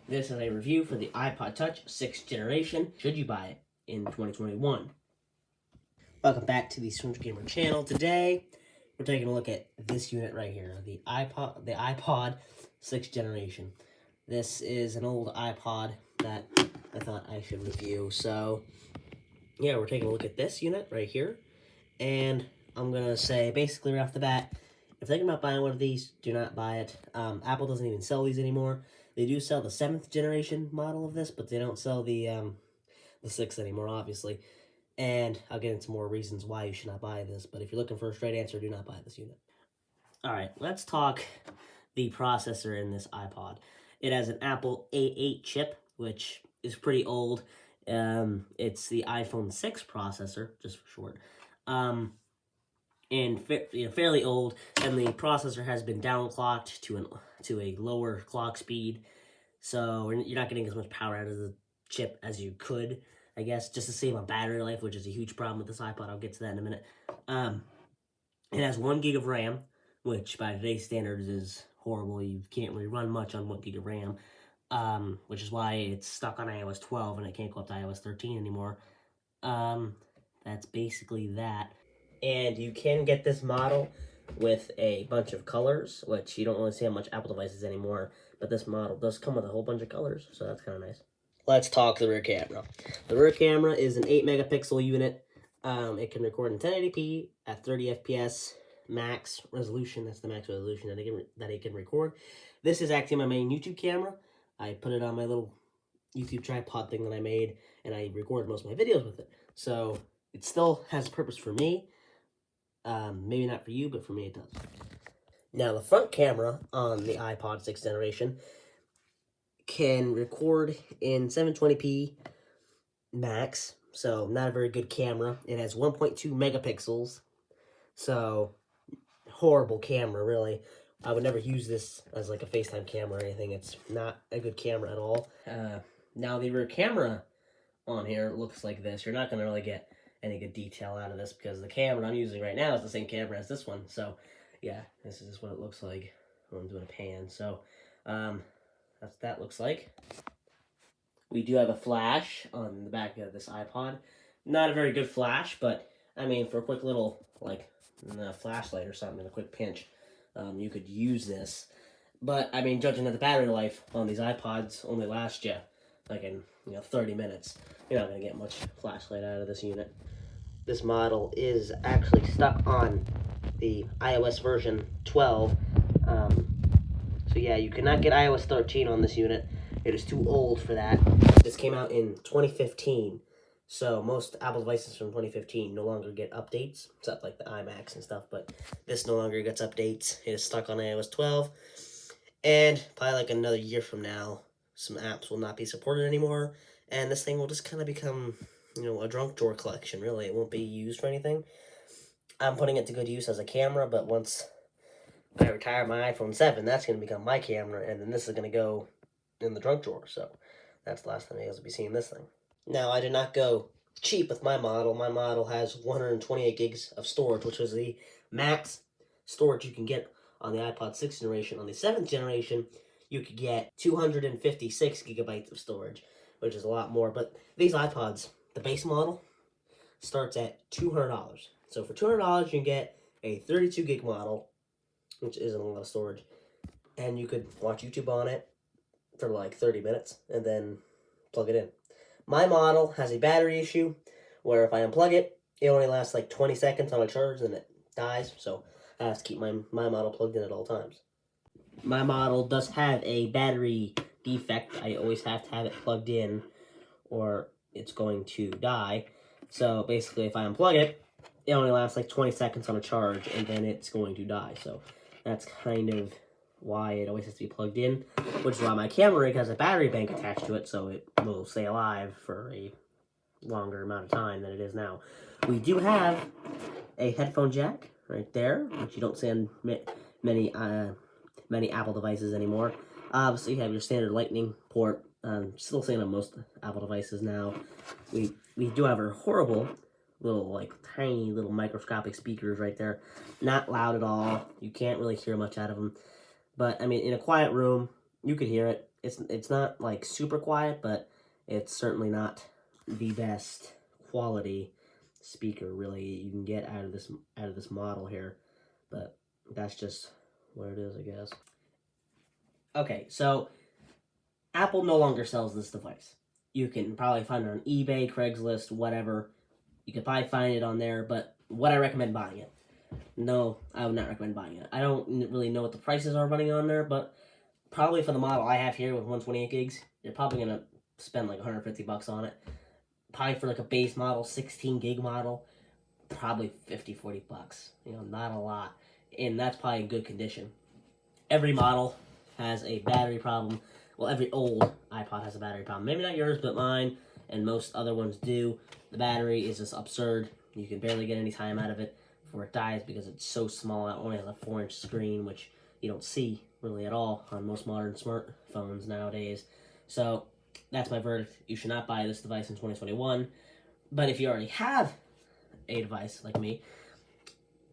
This is a review for the iPod Touch 6th generation. Should you buy it in 2021? Welcome back to the Swimmer Gamer channel. Today, we're taking a look at this unit right here, the iPod 6th generation. This is an old iPod that I thought I should review. So, yeah, we're taking a look at this unit right here. And I'm going to say, basically right off the bat, if you're thinking about buying one of these, do not buy it. Apple doesn't even sell these anymore. They do sell the 7th generation model of this, but they don't sell the 6th anymore, obviously. And I'll get into more reasons why you should not buy this. But if you're looking for a straight answer, do not buy this unit. Alright, let's talk the processor in this iPod. It has an Apple A8 chip, which is pretty old. It's the iPhone 6 processor, just for short. And fairly old, and the processor has been downclocked to a lower clock speed, so you're not getting as much power out of the chip as you could, I guess, just to save on battery life, which is a huge problem with this iPod. I'll get to that in a minute. It has 1 gig of RAM, which by today's standards is horrible. You can't really run much on 1 gig of RAM, which is why it's stuck on iOS 12 and it can't go up to iOS 13 anymore. That's basically that. And you can get this model with a bunch of colors, which you don't really see on much Apple devices anymore, but this model does come with a whole bunch of colors, so that's kind of nice. Let's talk the rear camera. The rear camera is an 8-megapixel unit. It can record in 1080p at 30 FPS max resolution. That's the max resolution that it can record. This is actually my main YouTube camera. I put it on my little YouTube tripod thing that I made, and I record most of my videos with it. So it still has a purpose for me. Maybe not for you, but for me it does. Now, the front camera on the iPod 6th generation can record in 720p max, so not a very good camera. It has 1.2 megapixels, so horrible camera, really. I would never use this as like a FaceTime camera or anything. It's not a good camera at all. Now, the rear camera on here looks like this. You're not going to really get any good detail out of this because the camera I'm using right now is the same camera as this one. So, yeah, this is what it looks like when I'm doing a pan. So, that's what that looks like. We do have a flash on the back of this iPod. Not a very good flash, but, I mean, for a quick little, like, flashlight or something, a quick pinch, you could use this. But, I mean, judging at the battery life on these iPods only lasts you, like, in, 30 minutes. You're not going to get much flashlight out of this unit. This model is actually stuck on the iOS version 12. So yeah, you cannot get iOS 13 on this unit. It is too old for that. This came out in 2015. So most Apple devices from 2015 no longer get updates, except like the iMacs and stuff, but this no longer gets updates. It is stuck on iOS 12. And probably like another year from now, some apps will not be supported anymore, and this thing will just kind of become, a junk drawer collection, really. It won't be used for anything. I'm putting it to good use as a camera, but once I retire my iPhone 7, that's going to become my camera, and then this is going to go in the junk drawer, so that's the last time you guys will be seeing this thing. Now, I did not go cheap with my model. My model has 128 gigs of storage, which is the max storage you can get on the iPod 6th generation. On the 7th generation, you could get 256 gigabytes of storage, which is a lot more. But these iPods, the base model, starts at $200. So for $200, you can get a 32 gig model, which isn't a lot of storage. And you could watch YouTube on it for like 30 minutes and then plug it in. My model has a battery issue where if I unplug it, it only lasts like 20 seconds on a charge and it dies. So I have to keep my model plugged in at all times. My model does have a battery defect. I always have to have it plugged in or it's going to die. So basically, if I unplug it, it only lasts like 20 seconds on a charge and then it's going to die. So that's kind of why it always has to be plugged in, which is why my camera rig has a battery bank attached to it so it will stay alive for a longer amount of time than it is now. We do have a headphone jack right there, which you don't see on many Apple devices anymore. Obviously, you have your standard lightning port. Still seeing on most Apple devices now. We do have our horrible little, like, tiny little microscopic speakers right there. Not loud at all. You can't really hear much out of them. But, I mean, in a quiet room, you could hear it. It's not like super quiet, but it's certainly not the best quality speaker really you can get out of this model here. But that's just what it is, I guess. Okay, so Apple no longer sells this device. You can probably find it on eBay, Craigslist, whatever. You could probably find it on there, but would I recommend buying it? No, I would not recommend buying it. I don't really know what the prices are running on there, but probably for the model I have here with 128 gigs, you're probably going to spend like $150 on it. Probably for like a base model, 16 gig model, probably $50-40. You know, not a lot. And that's probably in good condition. Every model has a battery problem. Well, every old iPod has a battery problem. Maybe not yours, but mine and most other ones do. The battery is just absurd. You can barely get any time out of it before it dies because it's so small. It only has a 4-inch screen, which you don't see really at all on most modern smartphones nowadays. So that's my verdict. You should not buy this device in 2021. But if you already have a device like me,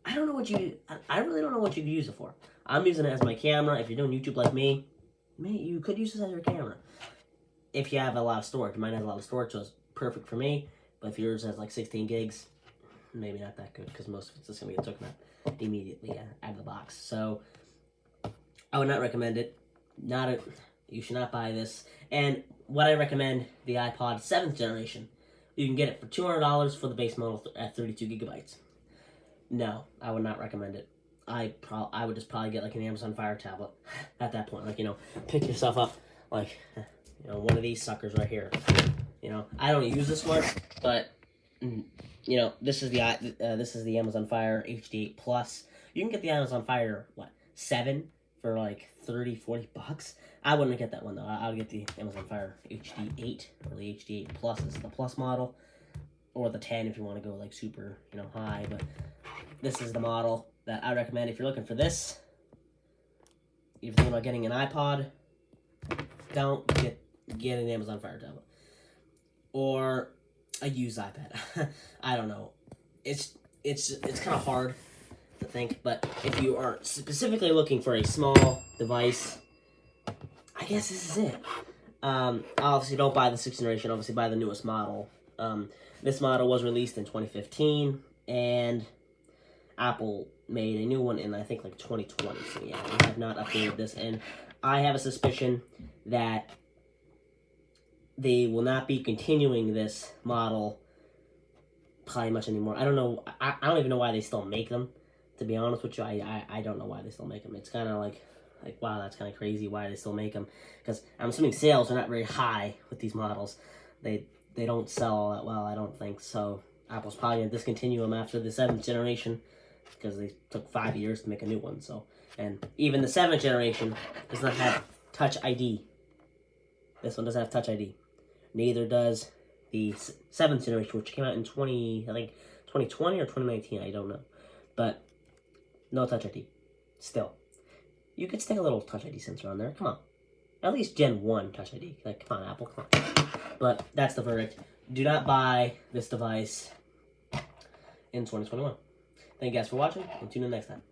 I really don't know what you could use it for. I'm using it as my camera. If you're doing YouTube like me, you could use this as your camera. If you have a lot of storage, mine has a lot of storage, so it's perfect for me. But if yours has like 16 gigs, maybe not that good because most of it's just gonna get taken out immediately out of the box. So I would not recommend it. You should not buy this. And what I recommend, the iPod 7th generation. You can get it for $200 for the base model at 32 gigabytes. No, I would not recommend it. I would just probably get like an Amazon Fire tablet at that point. Like, pick yourself up like, one of these suckers right here. I don't use this one, but this is the Amazon Fire HD8 Plus. You can get the Amazon Fire 7 for like $30-40. I wouldn't get that one though. I would get the Amazon Fire HD8 or the HD8 Plus is the Plus model, or the 10 if you want to go like super high. But this is the model that I recommend if you're looking for this. If you're thinking about getting an iPod, don't get an Amazon Fire tablet or a used iPad. I don't know. It's kind of hard to think, but if you are specifically looking for a small device, I guess this is it. Obviously, don't buy the 6th generation. Obviously, buy the newest model. This model was released in 2015, and Apple made a new one in, I think, like 2020. So, yeah, we have not updated this, and I have a suspicion that they will not be continuing this model probably much anymore. I don't know. I don't even know why they still make them, to be honest with you. I don't know why they still make them. It's kind of like, wow, that's kind of crazy why they still make them. Because I'm assuming sales are not very high with these models. They don't sell all that well, I don't think. So Apple's probably going to discontinue them after the 7th generation because they took 5 years to make a new one. So, and even the 7th generation does not have Touch ID. This one doesn't have Touch ID. Neither does the 7th generation, which came out in 2020 or 2019, I don't know. But no Touch ID. Still. You could stick a little Touch ID sensor on there. Come on. At least Gen 1 Touch ID. Like, come on, Apple, come on. But that's the verdict. Do not buy this device in 2021. Thank you guys for watching, and tune in next time.